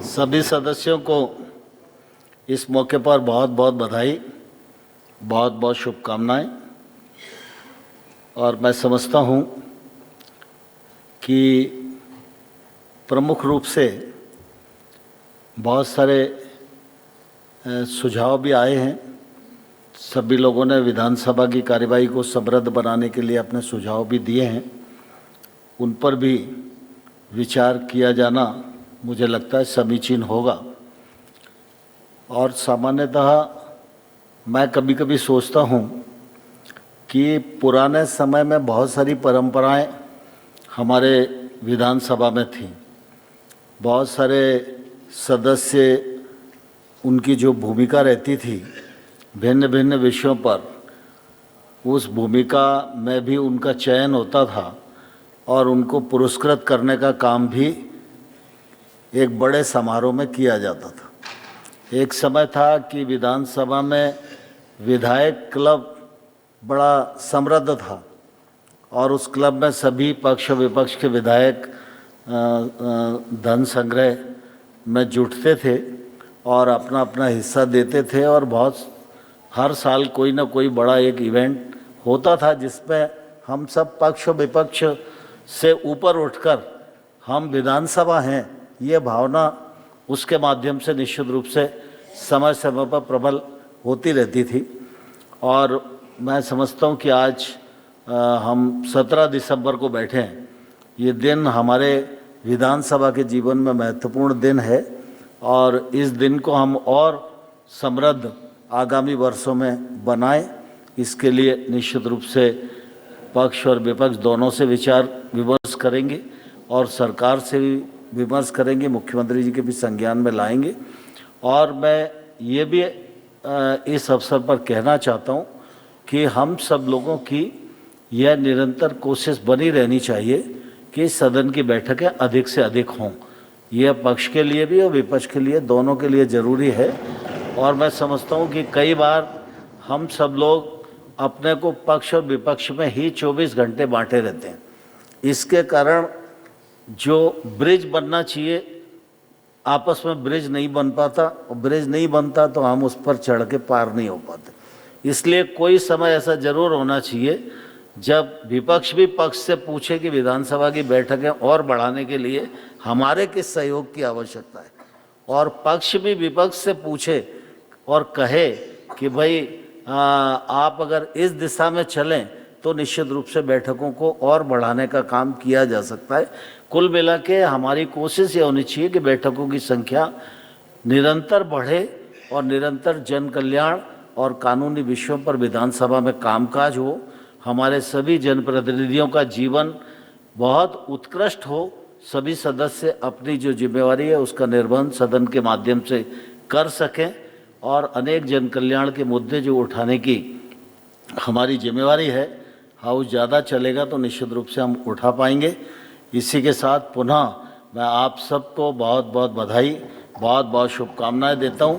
सभी सदस्यों को इस मौके पर बहुत बहुत बधाई, बहुत बहुत शुभकामनाएं। और मैं समझता हूं कि प्रमुख रूप से बहुत सारे सुझाव भी आए हैं। सभी लोगों ने विधानसभा की कार्यवाही को समृद्ध बनाने के लिए अपने सुझाव भी दिए हैं। उन पर भी विचार किया जाना मुझे लगता है समीचीन होगा। और सामान्यतः मैं कभी कभी सोचता हूँ कि पुराने समय में बहुत सारी परंपराएं हमारे विधानसभा में थीं। बहुत सारे सदस्य, उनकी जो भूमिका रहती थी भिन्न भिन्न विषयों पर, उस भूमिका में भी उनका चयन होता था और उनको पुरस्कृत करने का काम भी एक बड़े समारोह में किया जाता था। एक समय था कि विधानसभा में विधायक क्लब बड़ा समृद्ध था और उस क्लब में सभी पक्ष विपक्ष के विधायक धन संग्रह में जुटते थे और अपना अपना हिस्सा देते थे और हर साल कोई ना कोई बड़ा एक इवेंट होता था जिसमें हम सब पक्ष विपक्ष से ऊपर उठकर हम विधानसभा हैं, ये भावना उसके माध्यम से निश्चित रूप से समय समय पर प्रबल होती रहती थी। और मैं समझता हूँ कि आज हम 17 दिसंबर को बैठे हैं। ये दिन हमारे विधानसभा के जीवन में महत्वपूर्ण दिन है और इस दिन को हम और समृद्ध आगामी वर्षों में बनाएं। इसके लिए निश्चित रूप से पक्ष और विपक्ष दोनों से विचार विमर्श करेंगे और सरकार से भी विमर्श करेंगे, मुख्यमंत्री जी के भी संज्ञान में लाएंगे। और मैं ये भी इस अवसर पर कहना चाहता हूँ कि हम सब लोगों की यह निरंतर कोशिश बनी रहनी चाहिए कि सदन की बैठकें अधिक से अधिक हों। यह पक्ष के लिए भी और विपक्ष के लिए, दोनों के लिए ज़रूरी है। और मैं समझता हूँ कि कई बार हम सब लोग अपने को पक्ष और विपक्ष में ही 24 घंटे बांटे रहते हैं। इसके कारण जो ब्रिज बनना चाहिए, आपस में ब्रिज नहीं बन पाता, और ब्रिज नहीं बनता तो हम उस पर चढ़ के पार नहीं हो पाते। इसलिए कोई समय ऐसा जरूर होना चाहिए जब विपक्ष भी पक्ष से पूछे कि विधानसभा की बैठकें और बढ़ाने के लिए हमारे किस सहयोग की आवश्यकता है, और पक्ष भी विपक्ष से पूछे और कहे कि भाई आप अगर इस दिशा में चलें तो निश्चित रूप से बैठकों को और बढ़ाने का काम किया जा सकता है। कुल मिला के हमारी कोशिश ये होनी चाहिए कि बैठकों की संख्या निरंतर बढ़े और निरंतर जन कल्याण और कानूनी विषयों पर विधानसभा में कामकाज हो। हमारे सभी जनप्रतिनिधियों का जीवन बहुत उत्कृष्ट हो। सभी सदस्य अपनी जो जिम्मेवारी है उसका निर्वहन सदन के माध्यम से कर सकें और अनेक जन कल्याण के मुद्दे जो उठाने की हमारी जिम्मेवारी है, हाउस ज़्यादा चलेगा तो निश्चित रूप से हम उठा पाएंगे। इसी के साथ पुनः मैं आप सबको बहुत बहुत बधाई, बहुत बहुत शुभकामनाएं देता हूं।